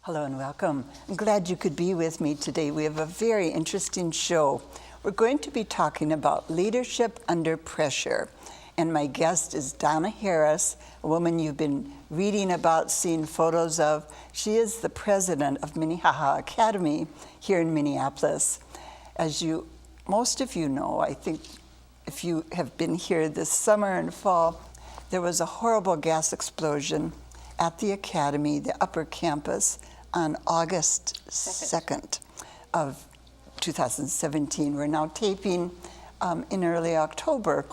Hello and welcome. I'm glad you could be with me today. We have a very interesting show. We're going to be talking about leadership under pressure. And my guest is Donna Harris, a woman you've been reading about, seeing photos of. She is the president of Minnehaha Academy here in Minneapolis. As most of you know, I think if you have been here this summer and fall, there was a horrible gas explosion at the Academy, the upper campus, on August 2nd of 2017. We're now taping in early October.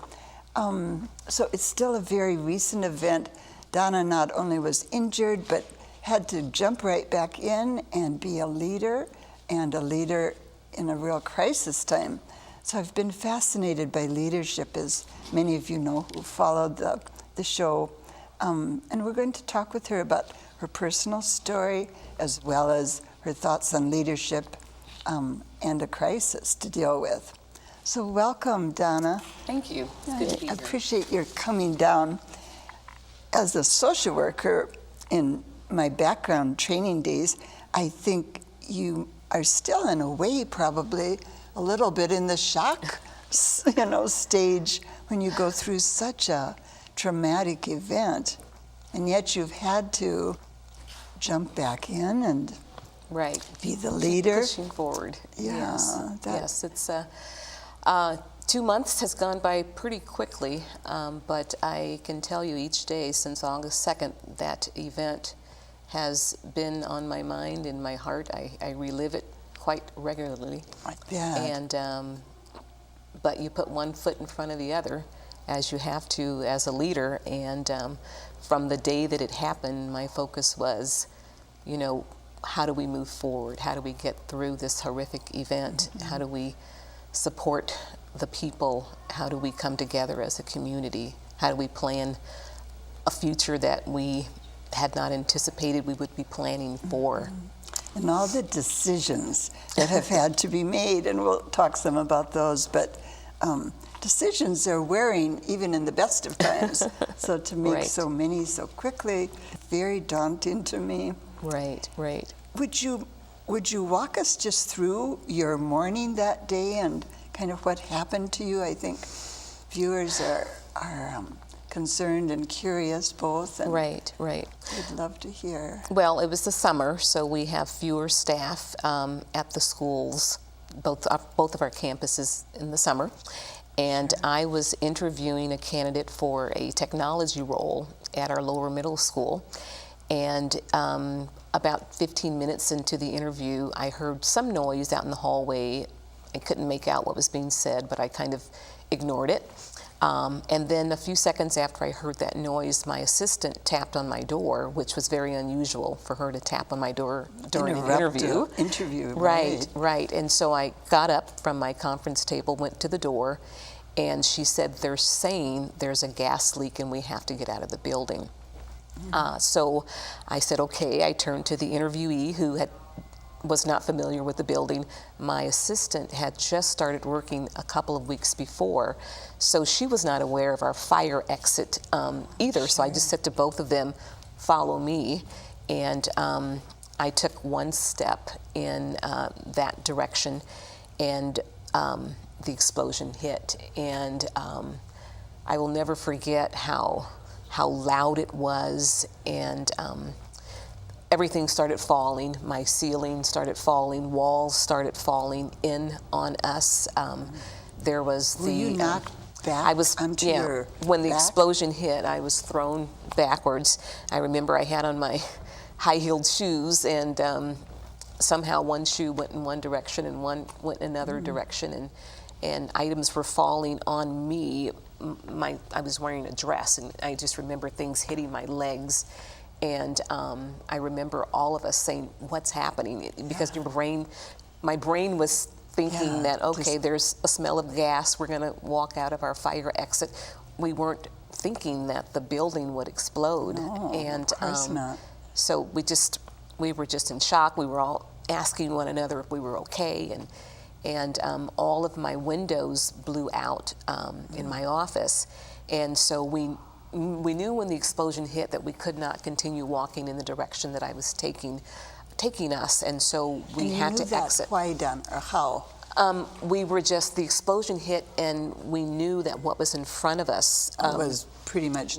So it's still a very recent event. Donna not only was injured, but had to jump right back in and be a leader, and a leader in a real crisis time. So I've been fascinated by leadership, as many of you know who followed the show. And we're going to talk with her about her personal story, as well as her thoughts on leadership and a crisis to deal with. So welcome, Donna. Thank you. It's good to be I here. appreciate your coming down. As a social worker in my background training days, I think you are still, in a way, probably a little bit in the shock, stage when you go through such a traumatic event, and yet you've had to jump back in and be the leader. Keep pushing forward. Yeah, yes. It's 2 months has gone by pretty quickly, but I can tell you each day since August 2nd that event has been on my mind, in my heart. I relive it quite regularly. Like that. And but you put one foot in front of the other, as you have to as a leader. And from the day that it happened, my focus was, how do we move forward? How do we get through this horrific event? Mm-hmm. How do we support the people? How do we come together as a community? How do we plan a future that we had not anticipated we would be planning for? Mm-hmm. And all the decisions that have had to be made, and we'll talk some about those, but decisions are wearing even in the best of times. So to make so many so quickly, very daunting to me. Right. Would you walk us just through your morning that day and kind of what happened to you? I think viewers are concerned and curious both. And Right. I'd love to hear. Well, it was the summer, so we have fewer staff at the schools, both of our campuses in the summer. And I was interviewing a candidate for a technology role at our lower middle school. And about 15 minutes into the interview, I heard some noise out in the hallway. I couldn't make out what was being said, but I kind of ignored it. And then a few seconds after I heard that noise, my assistant tapped on my door, which was very unusual for her to tap on my door during an interview. Right. And so I got up from my conference table, went to the door, and she said, they're saying there's a gas leak and we have to get out of the building. So I said, okay. I turned to the interviewee who was not familiar with the building. My assistant had just started working a couple of weeks before, so she was not aware of our fire exit either. So I just said to both of them, follow me. And I took one step in that direction, and the explosion hit. And I will never forget how loud it was, and everything started falling. My ceiling started falling, walls started falling in on us. There was Were you knocked back I was, onto your when the back? explosion hit, I was thrown backwards. I remember I had on my high-heeled shoes, and somehow one shoe went in one direction and one went in another direction, and items were falling on me. I was wearing a dress, and I just remember things hitting my legs. And I remember all of us saying, what's happening? Because my brain was thinking that, okay, there's a smell of gas, we're gonna walk out of our fire exit. We weren't thinking that the building would explode. No, and of course not. So we were just in shock. We were all asking one another if we were okay, and all of my windows blew out in my office. And so we knew when the explosion hit that we could not continue walking in the direction that I was taking taking us, and so we And you had knew to that. exit. Why, Don, or how? We were just, the explosion hit, and we knew that what was in front of us Was pretty much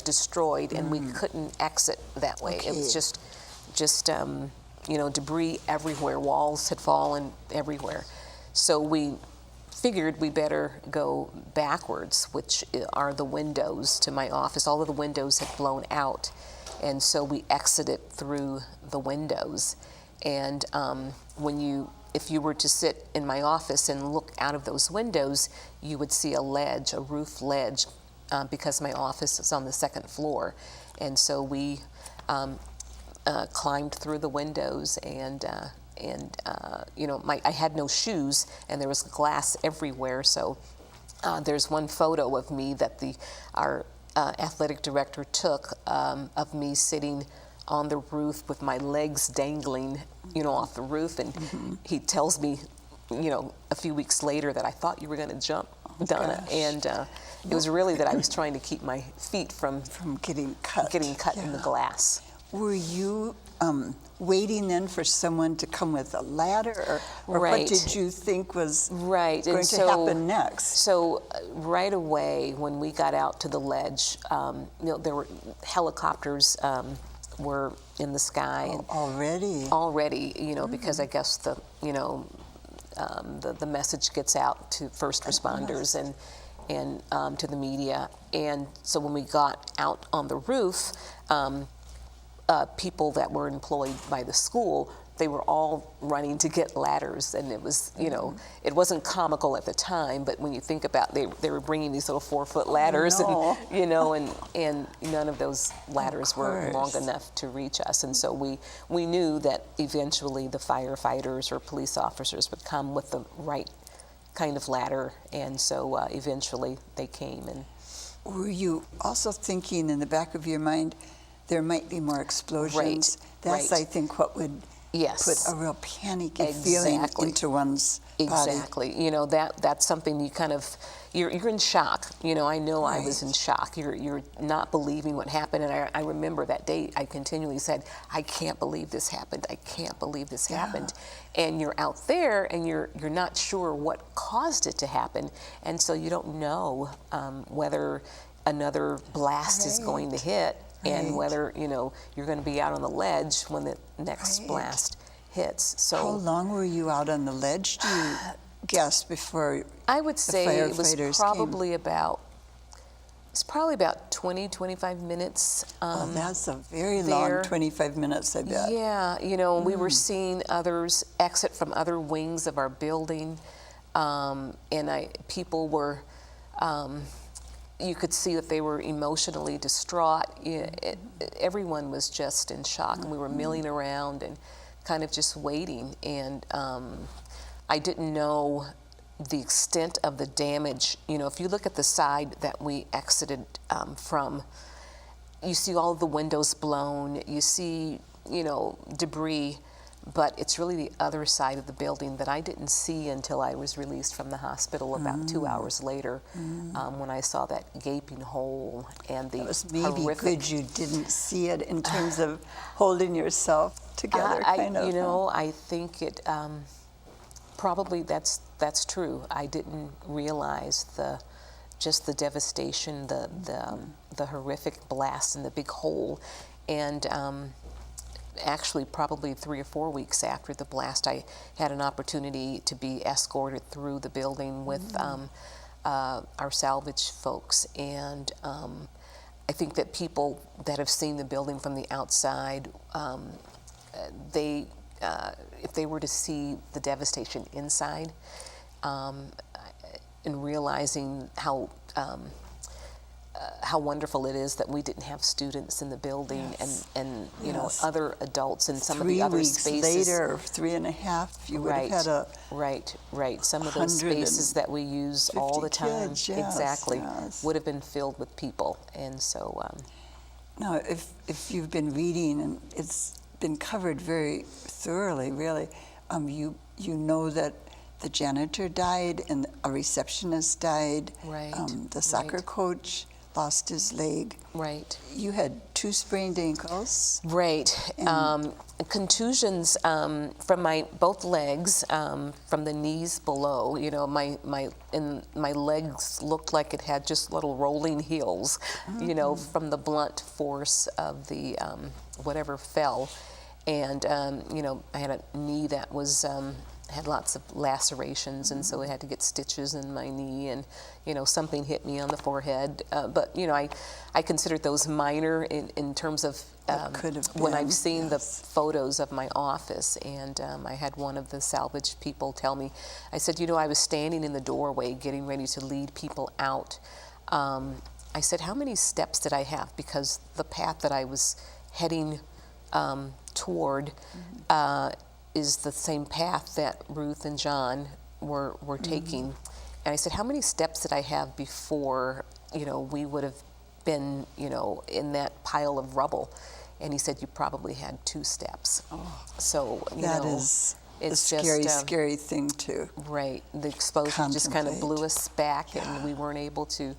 destroyed, and we couldn't exit that way. It was Okay. just debris everywhere. Walls had fallen everywhere. So we figured we better go backwards, which are the windows to my office. All of the windows had blown out, and so we exited through the windows. And if you were to sit in my office and look out of those windows, you would see a ledge, a roof ledge, because my office is on the second floor. And so we climbed through the windows, and I had no shoes, and there was glass everywhere. So there's one photo of me that our athletic director took of me sitting on the roof with my legs dangling, off the roof, and he tells me, a few weeks later that I thought you were going to jump, Donna, gosh. and it was really that I was trying to keep my feet from getting cut. in the glass. Were you waiting then for someone to come with a there, or Right. what did you think was Right. going And to so, happen next? So right away, when we got out to the ledge, there were helicopters were in the sky. And Already? because I guess the message gets out to first responders and to the media. And so when we got out on the roof, people that were employed by the school, they were all running to get ladders, and it was, it wasn't comical at the time, but when you think about, they were bringing these little 4-foot ladders, no. and none of those ladders were long enough to reach us, and so we knew that eventually the firefighters or police officers would come with the right kind of ladder, and so eventually they came. And were you also thinking in the back of your mind there might be more explosions? That's, I think, what would put a real panicky feeling into one's body. Exactly. That's something you kind of, you're in shock. I know I was in shock. You're not believing what happened. And I remember that day I continually said, I can't believe this happened. I can't believe this happened. And you're out there and you're not sure what caused it to happen. And so you don't know whether another blast is going to hit. And whether, you're going to be out on the ledge when the next blast hits. So how long were you out on the ledge, do you guess, before I would say it was probably came? about 20, 25 minutes. That's a very long 25 minutes, I bet. Yeah, we were seeing others exit from other wings of our building, and people were... you could see that they were emotionally distraught. Everyone was just in shock, and we were milling around and kind of just waiting. And I didn't know the extent of the damage. If you look at the side that we exited from, you see all the windows blown, you see, debris, but it's really the other side of the building that I didn't see until I was released from the hospital about 2 hours later, when I saw that gaping hole and the It was maybe horrific... good you didn't see it in terms of holding yourself together, I think it probably that's true. I didn't realize just the devastation, the horrific blast and the big hole, and actually probably 3 or 4 weeks after the blast, I had an opportunity to be escorted through the building with our salvage folks, and I think that people that have seen the building from the outside, if they were to see the devastation inside, and realizing how wonderful it is that we didn't have students in the building, and other adults in some of the other spaces. 3 weeks later, or 3.5, you would have had a right. Some of those spaces that we use all the time, kids, exactly, would have been filled with people, and so. Now, if you've been reading, and it's been covered very thoroughly, really, you know that the janitor died and a receptionist died. Right. The soccer coach lost his leg. Right. You had 2 sprained ankles. Right. Contusions from my both legs, from the knees below. You know, my legs looked like it had just little rolling heels. You know, from the blunt force of the whatever fell, and you know, I had a knee that was. Had lots of lacerations, and so I had to get stitches in my knee, and you know, something hit me on the forehead. But you know, I considered those minor in terms of when I've seen the photos of my office, and I had one of the salvage people tell me, I said, you know, I was standing in the doorway getting ready to lead people out. I said, how many steps did I have? Because the path that I was heading toward is the same path that Ruth and John were taking. And I said, how many steps did I have before, you know, we would have been, you know, in that pile of rubble? And he said, you probably had 2 steps. Oh, so, you that know, is it's a scary, just, scary thing to right. The exposure just kind of blew us back, and we weren't able to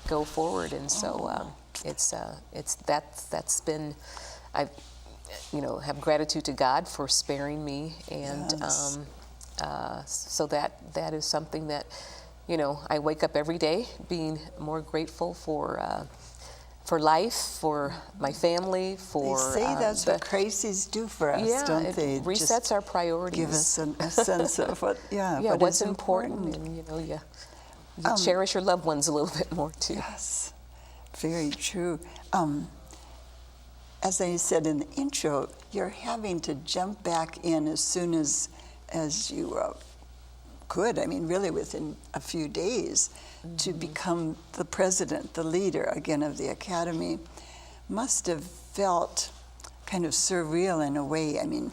go forward. And so that's been, I've, you know, have gratitude to God for sparing me, and so that is something that, you know, I wake up every day being more grateful for life, for my family, for. They say that's what crises do for us, don't they? It resets Just our priorities. give us a sense of what, what's important, and you know, you cherish your loved ones a little bit more too. Yes, very true. As I said in the intro, you're having to jump back in as soon as you could. I mean, really within a few days, to become the president, the leader again of the Academy. Must have felt kind of surreal in a way. I mean,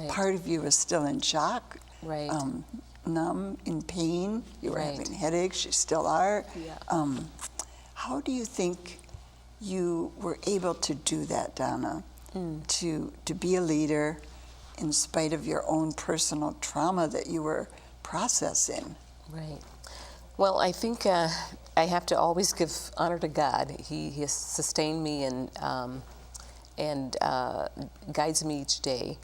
part of you was still in shock, numb, in pain. You were having headaches. You still are. Yeah. How do you think you were able to do that, Donna, to be a leader in spite of your own personal trauma that you were processing? Right. Well, I think I have to always give honor to God. He has sustained me and guides me each day.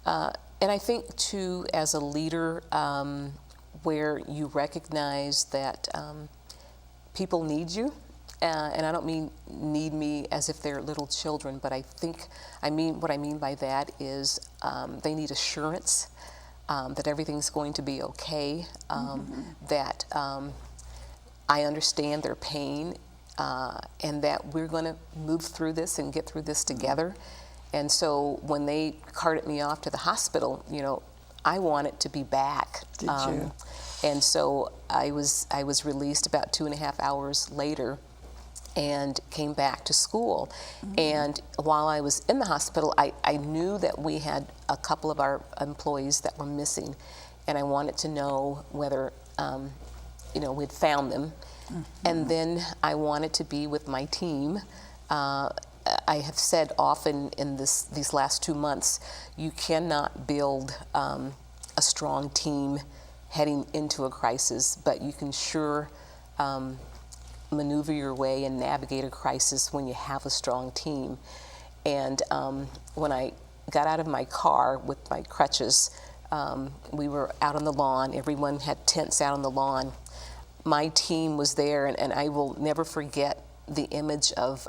And I think, too, as a leader, where you recognize that people need you, and I don't mean need me as if they're little children, but what I mean by that is they need assurance that everything's going to be okay, that I understand their pain, and that we're going to move through this and get through this together. And so when they carted me off to the hospital, you know, I wanted to be back. Did you? And so I was released about 2.5 hours later, and came back to school. And while I was in the hospital, I knew that we had a couple of our employees that were missing, and I wanted to know whether, you know, we'd found them. And then I wanted to be with my team. I have said often in these last 2 months, you cannot build a strong team heading into a crisis, but you can sure maneuver your way and navigate a crisis when you have a strong team. And when I got out of my car with my crutches, we were out on the lawn. Everyone had tents out on the lawn. My team was there, and I will never forget the image of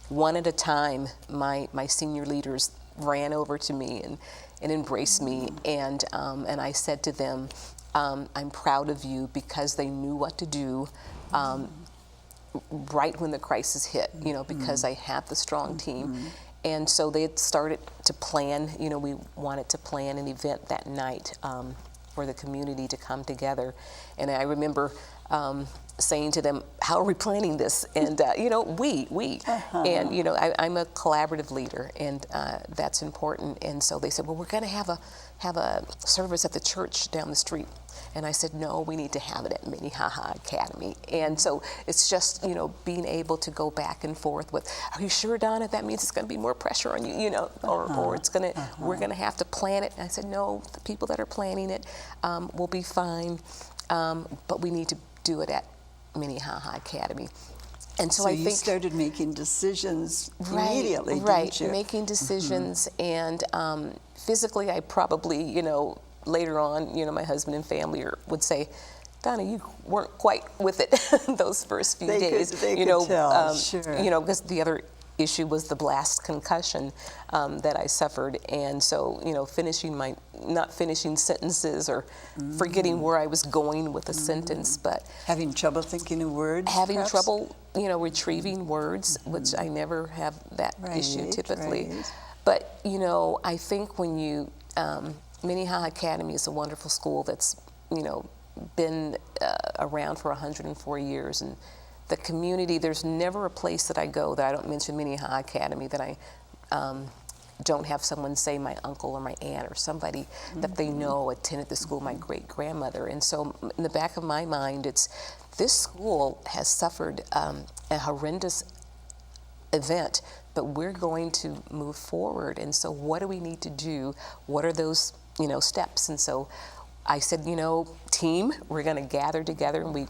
one at a time, my senior leaders ran over to me and embraced me, and I said to them, I'm proud of you, because they knew what to do right when the crisis hit, you know, because I had the strong team. And so they had started to plan, you know, we wanted to plan an event that night for the community to come together. And I remember saying to them, how are we planning this? And, you know, we. And, you know, I'm a collaborative leader, and that's important. And so they said, well, we're going to have a service at the church down the street. And I said, no, we need to have it at Minnehaha Academy. And so it's just, you know, being able to go back and forth with, are you sure, Donna, that means it's going to be more pressure on you, you know, or it's going to, we're going to have to plan it. And I said, no, the people that are planning it will be fine, but we need to do it at Minnehaha Academy. And so So I you think started making decisions right, immediately, right, didn't you? making decisions, and physically, I probably, later on, my husband and family would say, Donna, you weren't quite with it those first few days. They could tell, sure. Because the other issue was the blast concussion that I suffered, and so not finishing sentences or forgetting where I was going with a sentence, but Having trouble thinking of words, having perhaps? trouble, retrieving words, which I never have that issue Right, typically. right. But I think when you Minnehaha Academy is a wonderful school that's been around for 104 years, and the community, there's never a place that I go that I don't mention Minnehaha Academy, that I don't have someone say my uncle or my aunt or somebody that they know attended the school, my great-grandmother. And so in the back of my mind, it's this school has suffered a horrendous event, but we're going to move forward. And so what do we need to do? What are those steps? And so I said, team, we're going to gather together, and we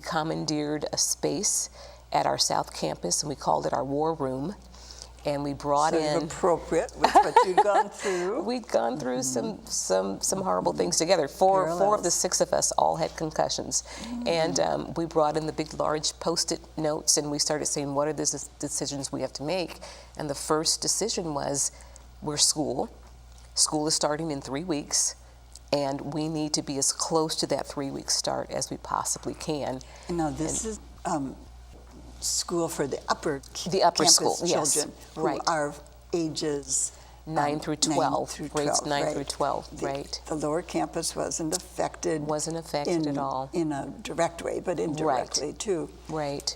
commandeered a space at our South Campus, and we called it our War Room, and we brought Sort of in appropriate with what you'd gone through. We'd gone through some horrible things together. Four of the 6 of us all had concussions, and we brought in the big, large Post-it notes, and we started saying, what are the decisions we have to make? And the first decision was, we're school. School is starting in 3 weeks, and we need to be as close to that 3-week start as we possibly can. Now, this is school for the upper campus school, yes, children, who right, are ages 9 through 12, grades 9 right. through 12, right. The lower campus wasn't affected. Wasn't affected at all. In a direct way, but indirectly too. Right.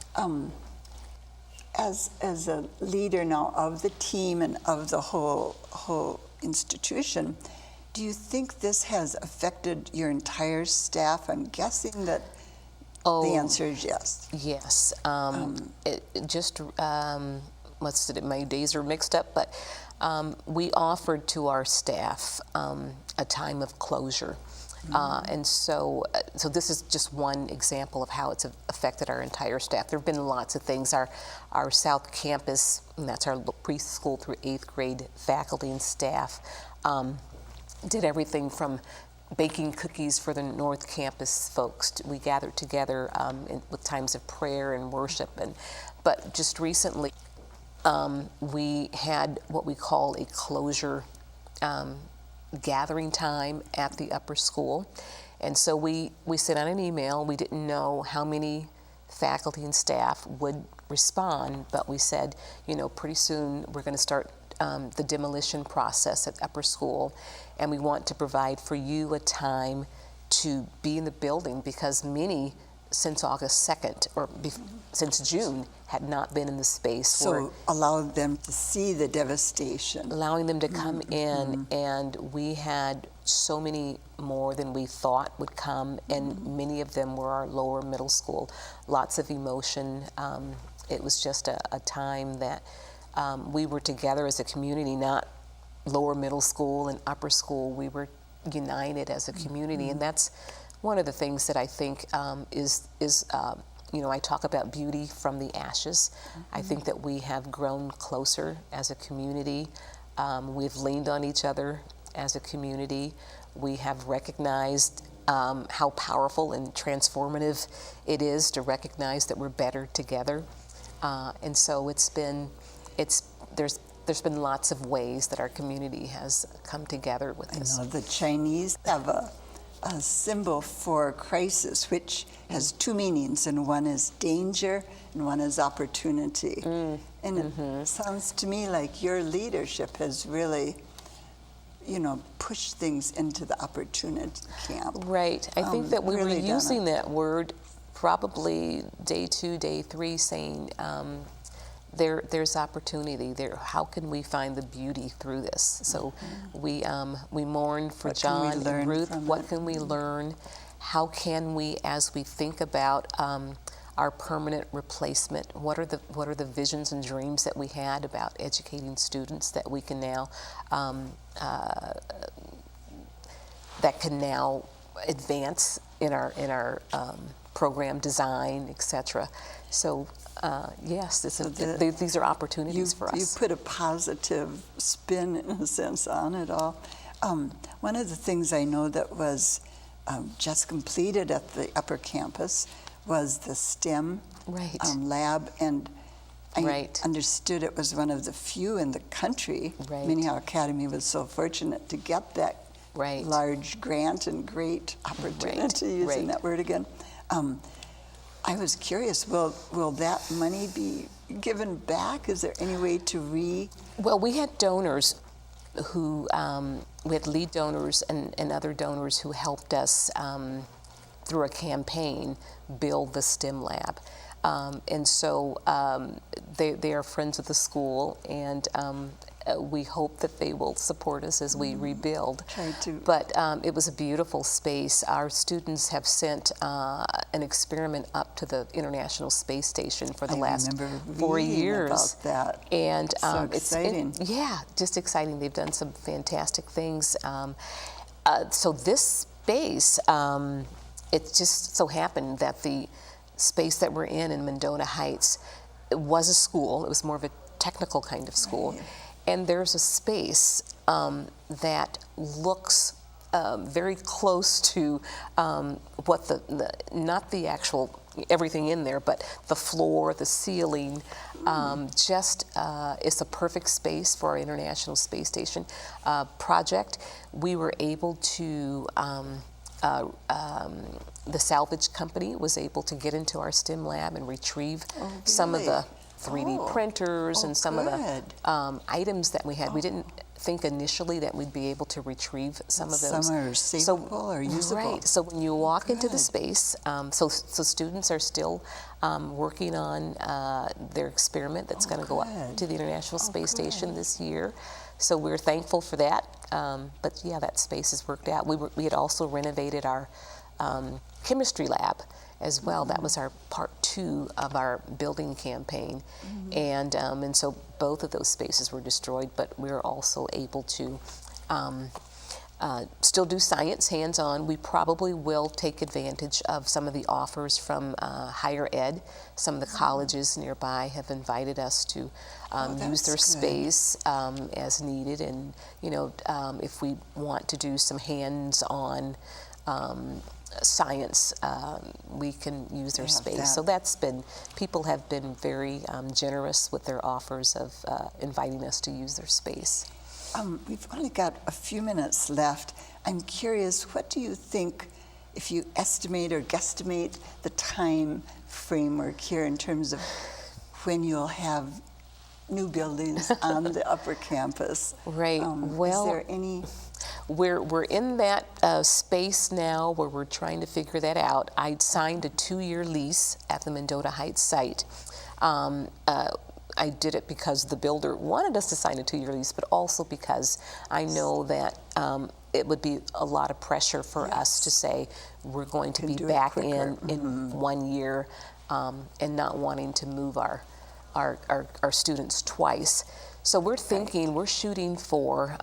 As a leader now of the team and of the whole institution, do you think this has affected your entire staff? I'm guessing that the answer is yes. Yes. My days are mixed up, but we offered to our staff a time of closure. And so this is just one example of how it's affected our entire staff. There have been lots of things. Our South Campus, and that's our preschool through 8th grade faculty and staff, did everything from baking cookies for the North Campus folks. We gathered together with times of prayer and worship. But just recently, we had what we call a closure gathering time at the upper school. And so we sent out an email. We didn't know how many faculty and staff would respond, but we said, pretty soon we're going to start the demolition process at upper school, and we want to provide for you a time to be in the building, because many, since August 2nd, or since June, had not been in the space. So allow them to see the devastation. Allowing them to come in, and we had so many more than we thought would come, and many of them were our lower middle school. Lots of emotion. It was just a time that we were together as a community, not lower middle school and upper school. We were united as a community, and that's one of the things that I think is I talk about beauty from the ashes. I think that we have grown closer as a community. We've leaned on each other as a community. We have recognized how powerful and transformative it is to recognize that we're better together. And so there's been lots of ways that our community has come together with this. I know the Chinese have a symbol for crisis, which has 2 meanings, and one is danger and one is opportunity. And it sounds to me like your leadership has really, pushed things into the opportunity camp. Right. I think that we really, were using that word probably day 2, day 3, saying there's opportunity there. How can we find the beauty through this? So we mourned for John and Ruth. What can we learn? How can we, as we think about our permanent replacement, what are the visions and dreams that we had about educating students that we can now advance in our program design, etc. So yes, these are opportunities for us. You put a positive spin, in a sense, on it all. One of the things I know that was just completed at the upper campus was the STEM lab, and I understood it was one of the few in the country. Minnehaha Academy was so fortunate to get that large grant and great opportunity, using that word again. I was curious, will that money be given back? Is there any way to Well, we had donors who, we had lead donors and other donors who helped us through a campaign build the STEM lab. And so they are friends of the school, and we hope that they will support us as we rebuild. But it was a beautiful space. Our students have sent an experiment up to the International Space Station for the last 4 years. About that. And so exciting. Just exciting. They've done some fantastic things. So this space, it just so happened that the space that we're in Mendota Heights, it was a school. It was more of a technical kind of school. And there's a space that looks very close to what not the actual everything in there, but the floor, the ceiling, it's a perfect space for our International Space Station project. We were able to, the salvage company was able to get into our STEM lab and retrieve some of the 3D printers and some of the items that we had. We didn't think initially that we'd be able to retrieve some of those. Some are savable or usable. So when you walk into the space, so students are still working on their experiment that's going to go up to the International Space Station this year. So we're thankful for that. But yeah, that space has worked out. We had also renovated our chemistry lab as well. That was our part 2 of our building campaign. And so both of those spaces were destroyed, but we were also able to still do science hands-on. We probably will take advantage of some of the offers from higher ed. Some of the colleges nearby have invited us to use their space as needed, and if we want to do some hands-on science, we can use their space. So people have been very generous with their offers of inviting us to use their space. We've only got a few minutes left. I'm curious, what do you think, if you estimate or guesstimate the time framework here in terms of when you'll have new buildings on the upper campus? Well, is there any... We're in that space now where we're trying to figure that out. I'd signed a 2-year lease at the Mendota Heights site. I did it because the builder wanted us to sign a 2-year lease, but also because I know that it would be a lot of pressure for us to say we're going to be back in 1 year and not wanting to move our students twice. So we're thinking, we're shooting for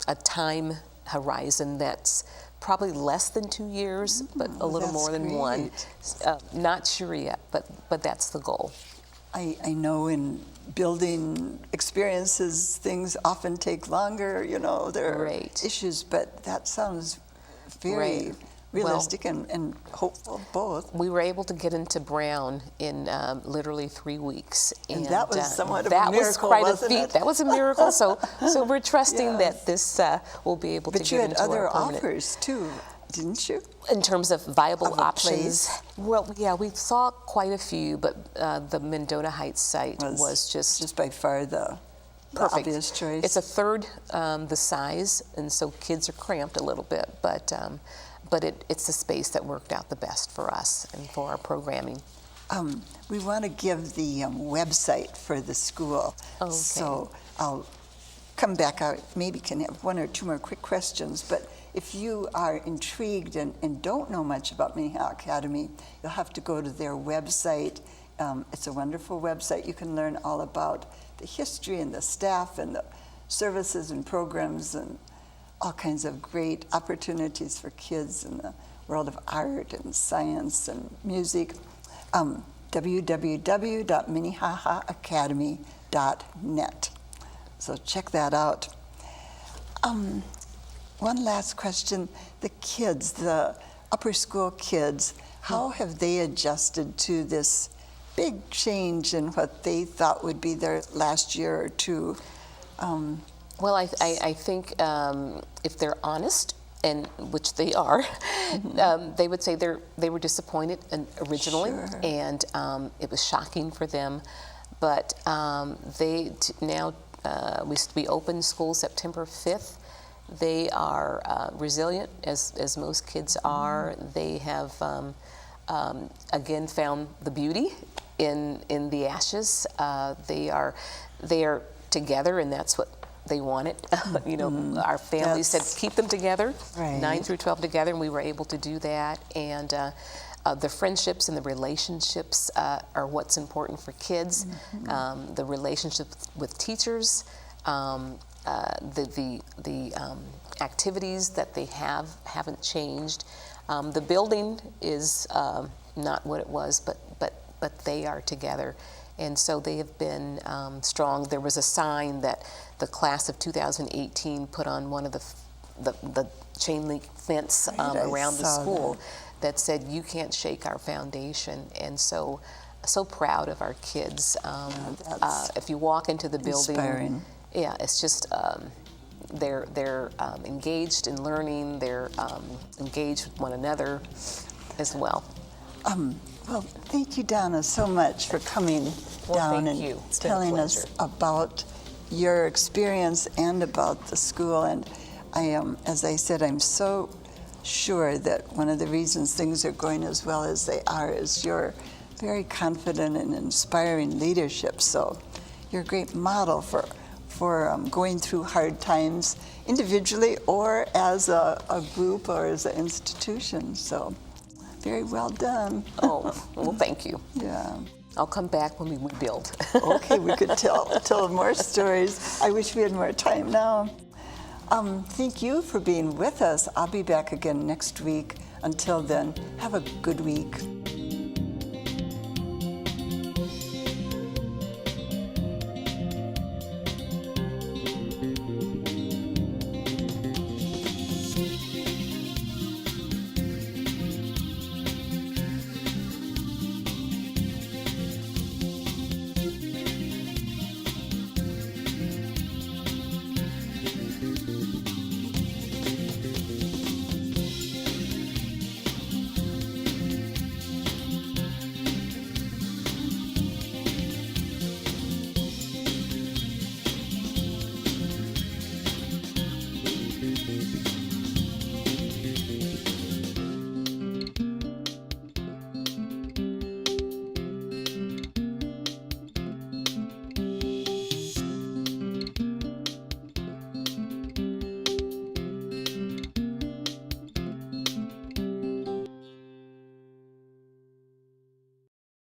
a time horizon that's probably less than 2 years, but a little more than 1. Not sure yet, but that's the goal. I know in building experiences, things often take longer, there are issues, but that sounds very realistic and hopeful, both. We were able to get into Brown in literally 3 weeks. And that was somewhat of a miracle, That was quite a feat. it? That was a miracle. So we're trusting that this will be able to get into our permanent. But you had other offers too, didn't you? In terms of viable options? Well, yeah, we saw quite a few, but the Mendota Heights site was just by far the obvious choice. It's a third the size, and so kids are cramped a little bit, but it's the space that worked out the best for us and for our programming. We want to give the website for the school. So I'll come back out, maybe can have 1 or 2 more quick questions, but if you are intrigued and don't know much about Minnehaha Academy, you'll have to go to their website. It's a wonderful website. You can learn all about the history and the staff and the services and programs and all kinds of great opportunities for kids and the world of art and science and music. www.minnehahaacademy.net. So check that out. One last question. The kids, the upper school kids, how have they adjusted to this big change in what they thought would be their last year or two? Well, I think if they're honest, and which they are, they would say they were disappointed originally, Sure. and it was shocking for them. But now we opened school September 5th. They are resilient, as most kids are. They have again found the beauty in the ashes. They are together, and that's what they wanted. Our family said keep them together, right. 9 through 12 together, and we were able to do that. And the friendships and the relationships are what's important for kids. The relationship with teachers, the activities that they haven't changed. The building is not what it was, but they are together. And so they have been strong. There was a sign that the class of 2018 put on one of the chain link fence around the school that said, "You can't shake our foundation." And so proud of our kids. If you walk into the building, inspiring. Yeah, it's just they're engaged in learning. They're engaged with one another as well. Well, thank you, Donna, so much for coming down thank and you. It's been a telling us pleasure. about your experience and about the school. And I am, as I said, I'm so sure that one of the reasons things are going as well as they are is your very confident and inspiring leadership. So you're a great model for going through hard times individually or as a group or as an institution. So very well done. Oh, well, thank you. Yeah. I'll come back when we rebuild. Okay, we could tell more stories. I wish we had more time now. Thank you for being with us. I'll be back again next week. Until then, have a good week.